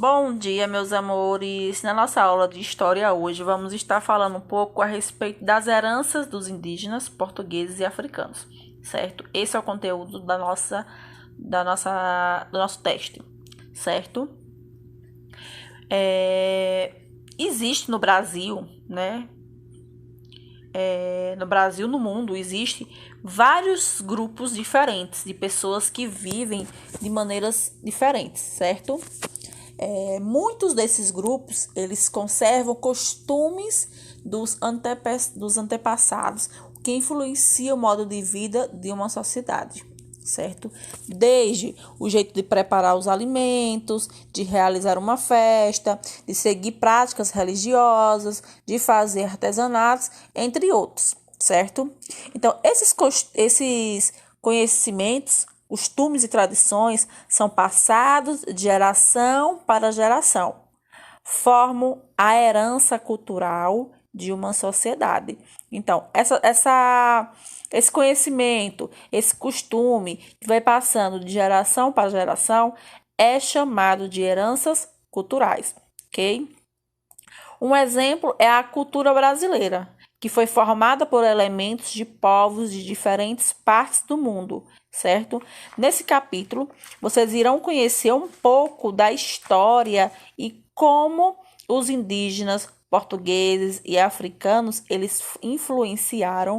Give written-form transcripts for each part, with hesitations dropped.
Bom dia, meus amores. Na nossa aula de história hoje, vamos estar falando um pouco a respeito das heranças dos indígenas, portugueses e africanos, certo? Esse é o conteúdo do nosso teste, certo? Existe no Brasil, né? No Brasil, no mundo, existe vários grupos diferentes de pessoas que vivem de maneiras diferentes, certo? Muitos desses grupos, eles conservam costumes dos antepassados, o que influencia o modo de vida de uma sociedade, certo? Desde o jeito de preparar os alimentos, de realizar uma festa, de seguir práticas religiosas, de fazer artesanatos, entre outros, certo? Então, esses conhecimentos, costumes e tradições são passados de geração para geração, formam a herança cultural de uma sociedade. Então, esse conhecimento, esse costume que vai passando de geração para geração é chamado de heranças culturais, ok? Um exemplo é a cultura brasileira, que foi formada por elementos de povos de diferentes partes do mundo, certo? Nesse capítulo, vocês irão conhecer um pouco da história e como os indígenas, portugueses e africanos, eles influenciaram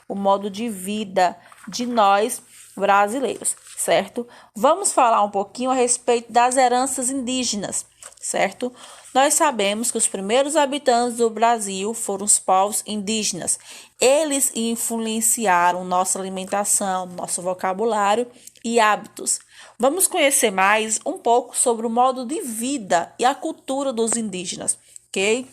o modo de vida de nós brasileiros, certo? Vamos falar um pouquinho a respeito das heranças indígenas, certo? Nós sabemos que os primeiros habitantes do Brasil foram os povos indígenas. Eles influenciaram nossa alimentação, nosso vocabulário e hábitos. Vamos conhecer mais um pouco sobre o modo de vida e a cultura dos indígenas, ok?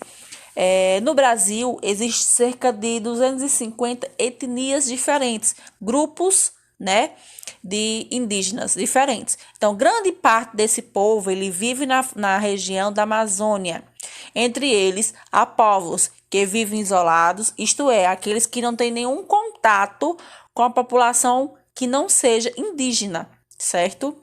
No Brasil, existe cerca de 250 etnias diferentes, grupos, né, de indígenas diferentes. Então, grande parte desse povo, ele vive na região da Amazônia. Entre eles, há povos que vivem isolados, isto é, aqueles que não têm nenhum contato com a população que não seja indígena, certo?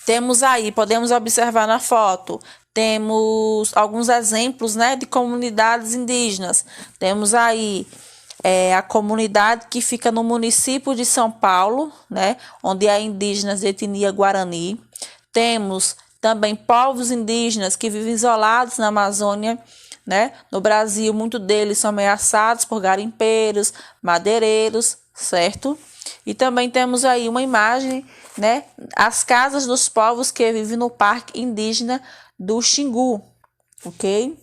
Temos aí, podemos observar na foto, temos alguns exemplos, né, de comunidades indígenas. Temos aí a comunidade que fica no município de São Paulo, né, onde há indígenas de etnia Guarani. Temos também povos indígenas que vivem isolados na Amazônia, né? No Brasil, muitos deles são ameaçados por garimpeiros, madeireiros, certo? E também temos aí uma imagem, né? As casas dos povos que vivem no Parque Indígena do Xingu, ok?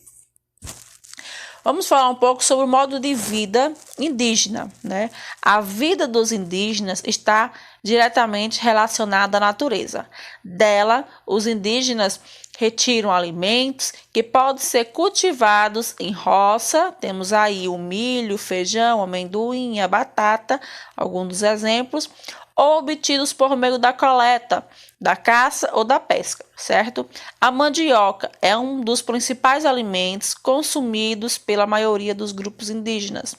Vamos falar um pouco sobre o modo de vida indígena, né? A vida dos indígenas está diretamente relacionada à natureza. Dela, os indígenas retiram alimentos que podem ser cultivados em roça. Temos aí o milho, o feijão, o amendoim, a batata, alguns dos exemplos, ou obtidos por meio da coleta, da caça ou da pesca, certo? A mandioca é um dos principais alimentos consumidos pela maioria dos grupos indígenas.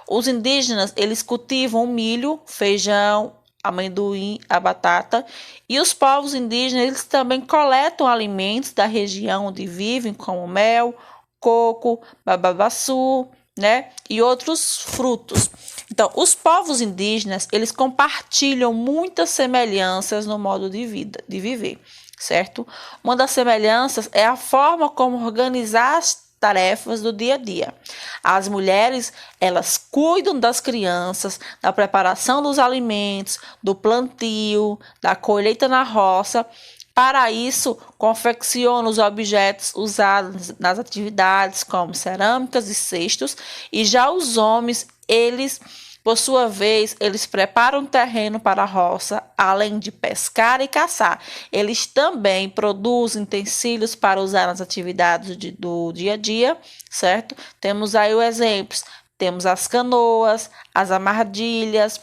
Os indígenas, eles cultivam o milho, feijão, amendoim, a batata, e os povos indígenas, eles também coletam alimentos da região onde vivem, como mel, coco, babaçu, né, e outros frutos. Então, os povos indígenas, eles compartilham muitas semelhanças no modo de vida, de viver, certo? Uma das semelhanças é a forma como organizar as tarefas do dia a dia. As mulheres, elas cuidam das crianças, da preparação dos alimentos, do plantio, da colheita na roça. Para isso, confecciona os objetos usados nas atividades, como cerâmicas e cestos, e já os homens, eles, por sua vez, eles preparam o terreno para a roça, além de pescar e caçar. Eles também produzem utensílios para usar nas atividades do dia a dia, certo? Temos aí os exemplos, temos as canoas, as armadilhas,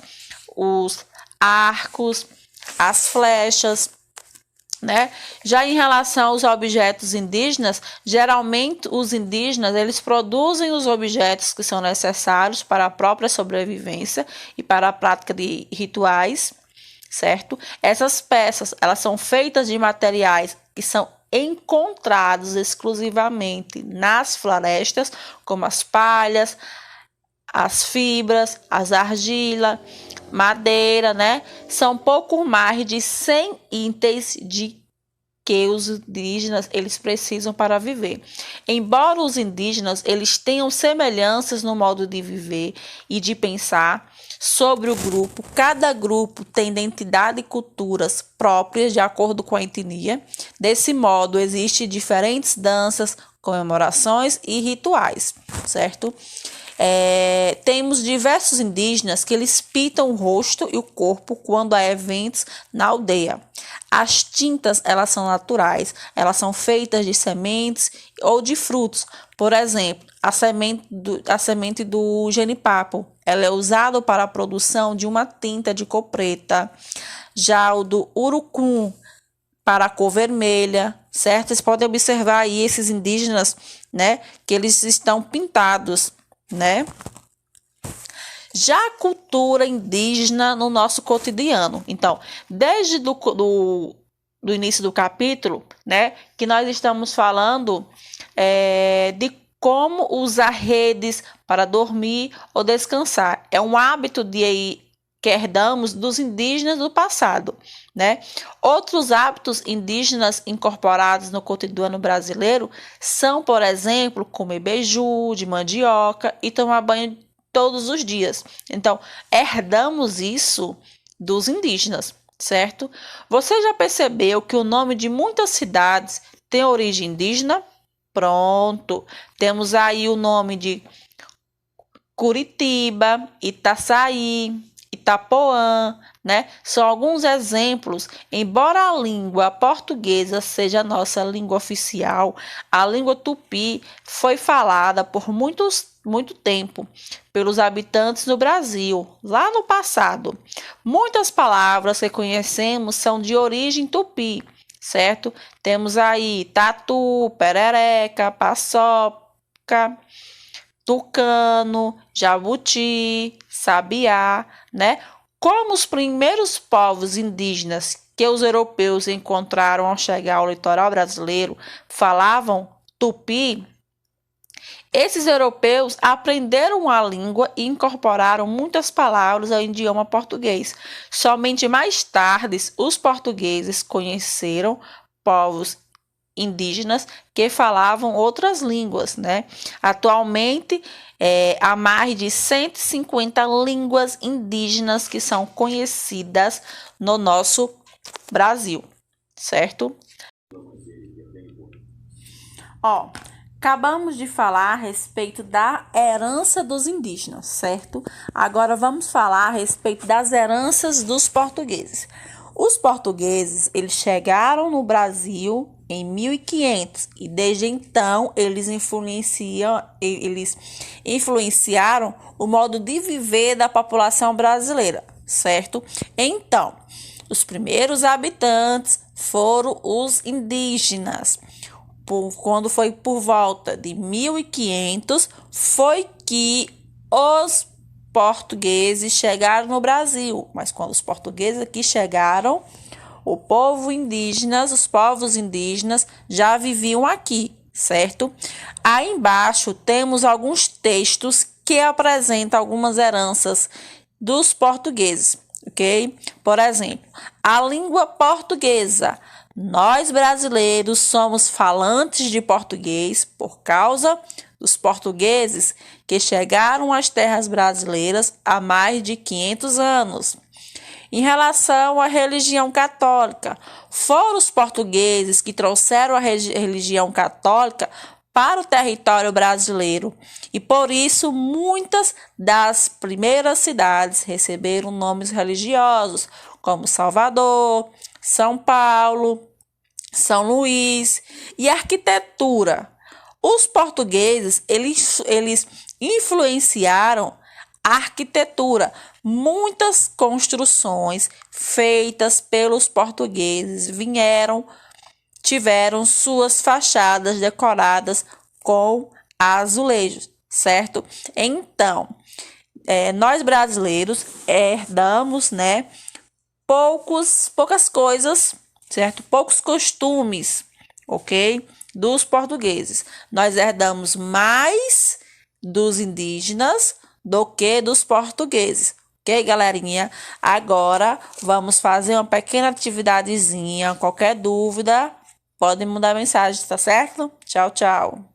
os arcos, as flechas, né? Já em relação aos objetos indígenas, geralmente os indígenas eles produzem os objetos que são necessários para a própria sobrevivência e para a prática de rituais, certo? Essas peças, elas são feitas de materiais que são encontrados exclusivamente nas florestas, como as palhas, as fibras, as argilas, madeira, né? São pouco mais de 100 itens que os indígenas eles precisam para viver. Embora os indígenas eles tenham semelhanças no modo de viver e de pensar sobre o grupo, cada grupo tem identidade e culturas próprias de acordo com a etnia. Desse modo, existem diferentes danças, comemorações e rituais, certo? Temos diversos indígenas que eles pintam o rosto e o corpo quando há eventos na aldeia. As tintas, elas são naturais, elas são feitas de sementes ou de frutos. Por exemplo, a semente do genipapo, ela é usada para a produção de uma tinta de cor preta. Já o do urucum, para a cor vermelha, certo? Vocês podem observar aí esses indígenas, né, que eles estão pintados, né? Já a cultura indígena no nosso cotidiano. Então, desde do início do capítulo, né, que nós estamos falando de como usar redes para dormir ou descansar. É um hábito que herdamos dos indígenas do passado, né? Outros hábitos indígenas incorporados no cotidiano brasileiro são, por exemplo, comer beiju de mandioca e tomar banho todos os dias. Então, herdamos isso dos indígenas, certo? Você já percebeu que o nome de muitas cidades tem origem indígena? Pronto, temos aí o nome de Curitiba, Itaçaí, Itapoã, né? São alguns exemplos. Embora a língua portuguesa seja a nossa língua oficial, a língua tupi foi falada por muito tempo pelos habitantes do Brasil, lá no passado. Muitas palavras que conhecemos são de origem tupi, certo? Temos aí tatu, perereca, paçoca, tucano, jabuti, sabiá, né? Como os primeiros povos indígenas que os europeus encontraram ao chegar ao litoral brasileiro falavam tupi, esses europeus aprenderam a língua e incorporaram muitas palavras ao idioma português. Somente mais tarde, os portugueses conheceram povos indígenas que falavam outras línguas, né? Atualmente, há mais de 150 línguas indígenas que são conhecidas no nosso Brasil, certo? Acabamos de falar a respeito da herança dos indígenas, certo? Agora vamos falar a respeito das heranças dos portugueses. Os portugueses, eles chegaram no Brasil em 1500 e desde então eles influenciaram o modo de viver da população brasileira, certo? Então, os primeiros habitantes foram os indígenas. Quando foi por volta de 1500, foi que os portugueses chegaram no Brasil. Mas quando os portugueses aqui chegaram, os povos indígenas já viviam aqui, certo? Aí embaixo temos alguns textos que apresentam algumas heranças dos portugueses, ok? Por exemplo, a língua portuguesa. Nós brasileiros somos falantes de português por causa dos portugueses que chegaram às terras brasileiras há mais de 500 anos. Em relação à religião católica, foram os portugueses que trouxeram a religião católica para o território brasileiro e por isso muitas das primeiras cidades receberam nomes religiosos, como Salvador, São Paulo, São Luís. E arquitetura. Os portugueses, eles influenciaram a arquitetura. Muitas construções feitas pelos portugueses tiveram suas fachadas decoradas com azulejos, certo? Então, nós brasileiros herdamos, né, poucas coisas, certo? Poucos costumes, ok? Dos portugueses. Nós herdamos mais dos indígenas do que dos portugueses. Ok, galerinha? Agora vamos fazer uma pequena atividadezinha. Qualquer dúvida, podem mandar mensagem, tá certo? Tchau, tchau.